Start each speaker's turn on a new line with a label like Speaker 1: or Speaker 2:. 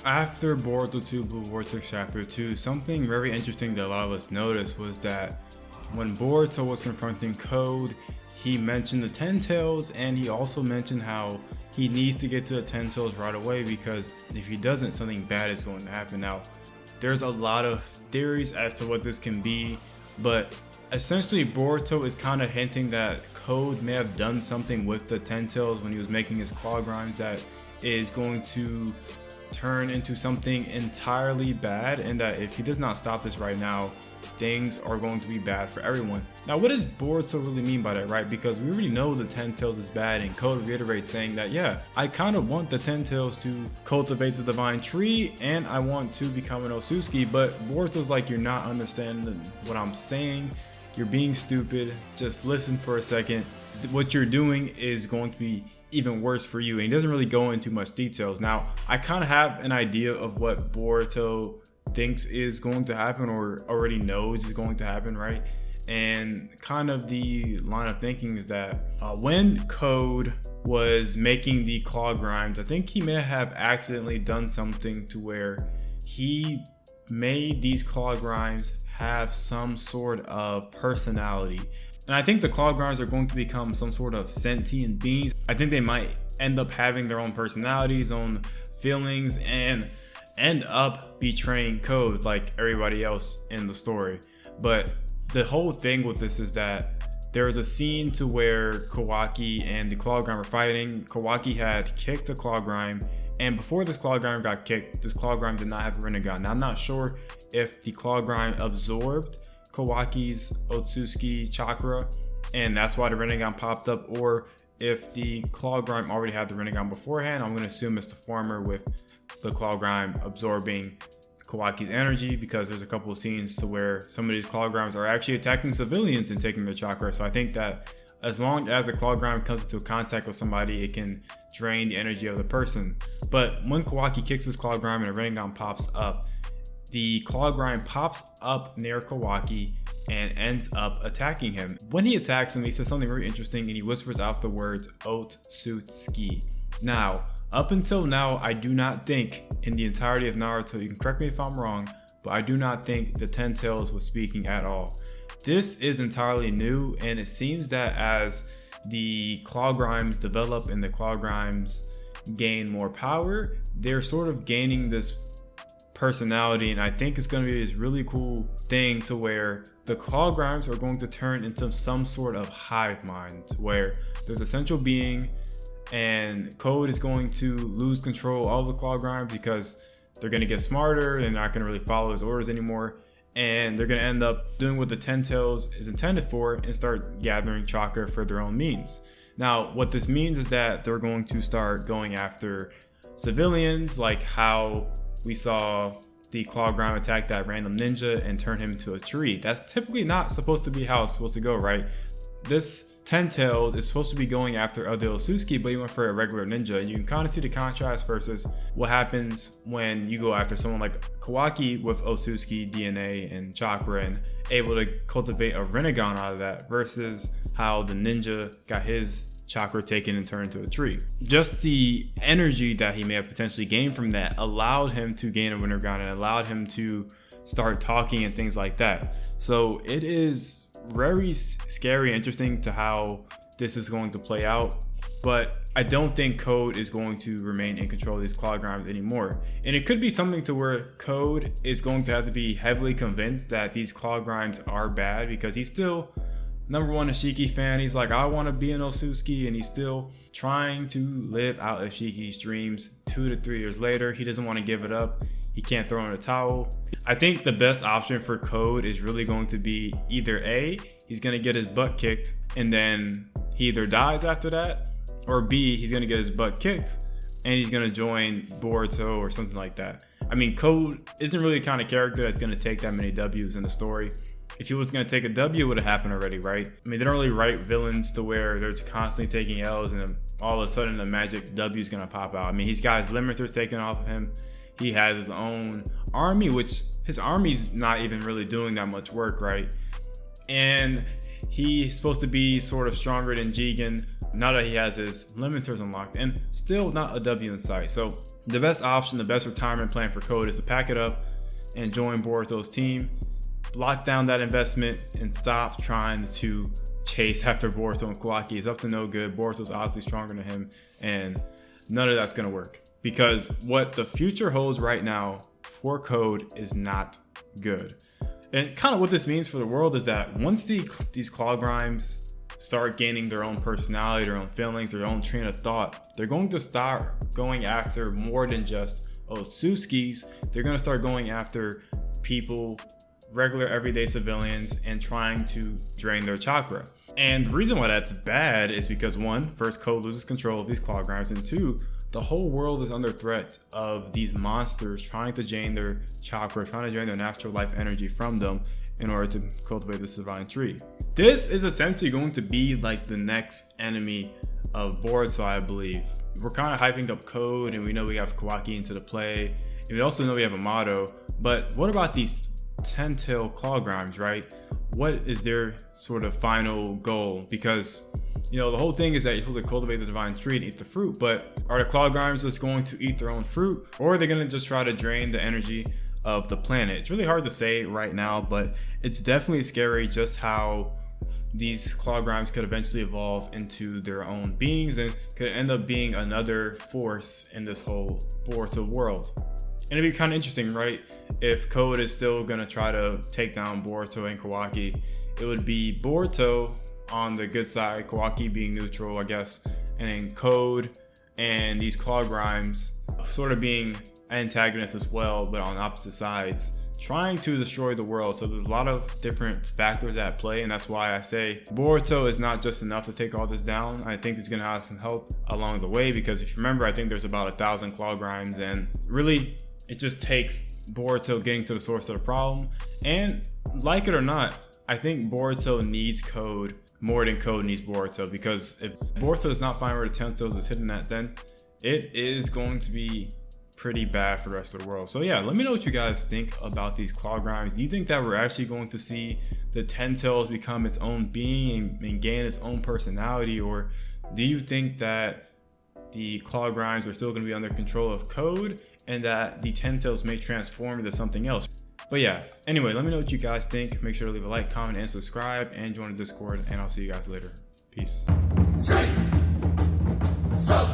Speaker 1: after Boruto 2 Blue Vortex Chapter 2, something very interesting that a lot of us noticed was that when Boruto was confronting Code, he mentioned the Ten Tails, and he also mentioned how he needs to get to the Ten Tails right away because if he doesn't, something bad is going to happen. Now, there's a lot of theories as to what this can be, but essentially Boruto is kind of hinting that Code may have done something with the Ten Tails when he was making his claw grinds that is going to turn into something entirely bad, and that if he does not stop this right now, things are going to be bad for everyone. Now, what does Boruto really mean by that, right? Because we already know the Ten Tails is bad, and Code reiterates saying that, yeah, I kind of want the Ten Tails to cultivate the divine tree, and I want to become an Otsutsuki, but Boruto's like, you're not understanding what I'm saying. You're being stupid. Just listen for a second. What you're doing is going to be even worse for you. And he doesn't really go into much details. Now, I kind of have an idea of what Boruto thinks is going to happen, or already knows is going to happen, right? And kind of the line of thinking is that when Code was making the claw grinds, I think he may have accidentally done something to where he made these claw grinds have some sort of personality. And I think the claw grinds are going to become some sort of sentient beings. I think they might end up having their own personalities, own feelings, and end up betraying Code like everybody else in the story. But the whole thing with this is that there was a scene to where Kawaki and the claw grind were fighting. Kawaki had kicked the claw grind, and before this claw grind got kicked, this claw grind did not have a Rinnegan. Now, I'm not sure if the claw grind absorbed Kawaki's Otsutsuki chakra, and that's why the Rinnegan popped up, or if the claw grind already had the Rinnegan beforehand. I'm going to assume it's the former, with the claw grind absorbing Kawaki's energy, because there's a couple of scenes to where some of these claw grinds are actually attacking civilians and taking their chakra. So I think that as long as the claw grind comes into contact with somebody, it can drain the energy of the person. But when Kawaki kicks his claw grind and a Rinnegan pops up, the claw grind pops up near Kawaki and ends up attacking him. When he attacks him, he says something very interesting, and he whispers out the words Otsutsuki. Now, up until now, I do not think in the entirety of Naruto, you can correct me if I'm wrong, but I do not think the Ten Tails was speaking at all. This is entirely new, and it seems that as the claw grinds develop and the claw grinds gain more power, they're sort of gaining this personality, and I think it's going to be this really cool thing to where the claw grinds are going to turn into some sort of hive mind, where there's a central being and Code is going to lose control of the claw grinds because they're going to get smarter. They're not going to really follow his orders anymore, and they're going to end up doing what the Ten Tails is intended for and start gathering chakra for their own means. Now, what this means is that they're going to start going after civilians, like how we saw the claw grind attack that random ninja and turn him into a tree. That's typically not supposed to be how it's supposed to go, right? This Ten Tails is supposed to be going after other Otsutsuki, but he went for a regular ninja. And you can kind of see the contrast versus what happens when you go after someone like Kawaki with Otsutsuki DNA and chakra and able to cultivate a Rinnegan out of that, versus how the ninja got his chakra taken and turned into a tree. Just the energy that he may have potentially gained from that allowed him to gain a Rinnegan and allowed him to start talking and things like that. So it is very scary, interesting to how this is going to play out, but I don't think Code is going to remain in control of these claw grinds anymore. And it could be something to where Code is going to have to be heavily convinced that these claw grinds are bad, because he's still number one Ashiki fan. He's like, I want to be an Otsutsuki, and he's still trying to live out Ashiki's dreams 2 to 3 years later. He doesn't want to give it up. He can't throw in a towel. I think the best option for Code is really going to be either A, he's going to get his butt kicked and then he either dies after that, or B, he's going to get his butt kicked and he's going to join Boruto or something like that. I mean, Code isn't really the kind of character that's going to take that many W's in the story. If he was going to take a W, it would have happened already, right? I mean, they don't really write villains to where they're constantly taking L's and then all of a sudden the magic W is going to pop out. I mean, he's got his limiters taken off of him. He has his own army, which his army's not even really doing that much work, right? And he's supposed to be sort of stronger than Jigen now that he has his limiters unlocked, and still not a W in sight. So the best option, the best retirement plan for Code is to pack it up and join Boruto's team, lock down that investment, and stop trying to chase after Boruto and Kawaki. He's up to no good. Boruto's obviously stronger than him, and none of that's gonna work, because what the future holds right now for Code is not good. And kind of what this means for the world is that once these claw grimes start gaining their own personality, their own feelings, their own train of thought, they're going to start going after more than just Otsutskis. They're going to start going after people, regular everyday civilians, and trying to drain their chakra. And the reason why that's bad is because, one, first, Code loses control of these claw grimes, and two, the whole world is under threat of these monsters trying to drain their chakra, trying to drain their natural life energy from them in order to cultivate this divine tree. This is essentially going to be like the next enemy of Boruto, I believe. We're kind of hyping up Code, and we know we have Kawaki into the play, and we also know we have Amato, but what about these 10-tail claw grimes, right? What is their sort of final goal? Because, you know, the whole thing is that you're supposed to cultivate the divine tree and eat the fruit, but are the claw grimes just going to eat their own fruit, or are they going to just try to drain the energy of the planet? It's really hard to say right now, but it's definitely scary just how these claw grimes could eventually evolve into their own beings and could end up being another force in this whole Boruto world. And it'd be kind of interesting, right? If Code is still going to try to take down Boruto and Kawaki, it would be Boruto on the good side, Kawaki being neutral, I guess, and then Code and these claw grimes sort of being antagonists as well, but on opposite sides, trying to destroy the world. So there's a lot of different factors at play, and that's why I say Boruto is not just enough to take all this down. I think he's gonna have some help along the way, because if you remember, I think there's about 1,000 claw grimes, and really it just takes Boruto getting to the source of the problem. And like it or not, I think Boruto needs Code more than Code needs Boruto, because if Boruto does not find where the 10 toes is hidden at, then it is going to be pretty bad for the rest of the world. So yeah, let me know what you guys think about these claw grimes. Do you think that we're actually going to see the 10 tails become its own being and gain its own personality, or do you think that the claw grimes are still going to be under control of Code and that the 10 tails may transform into something else? But yeah, anyway, let me know what you guys think. Make sure to leave a like, comment, and subscribe, and join the Discord, and I'll see you guys later. Peace. So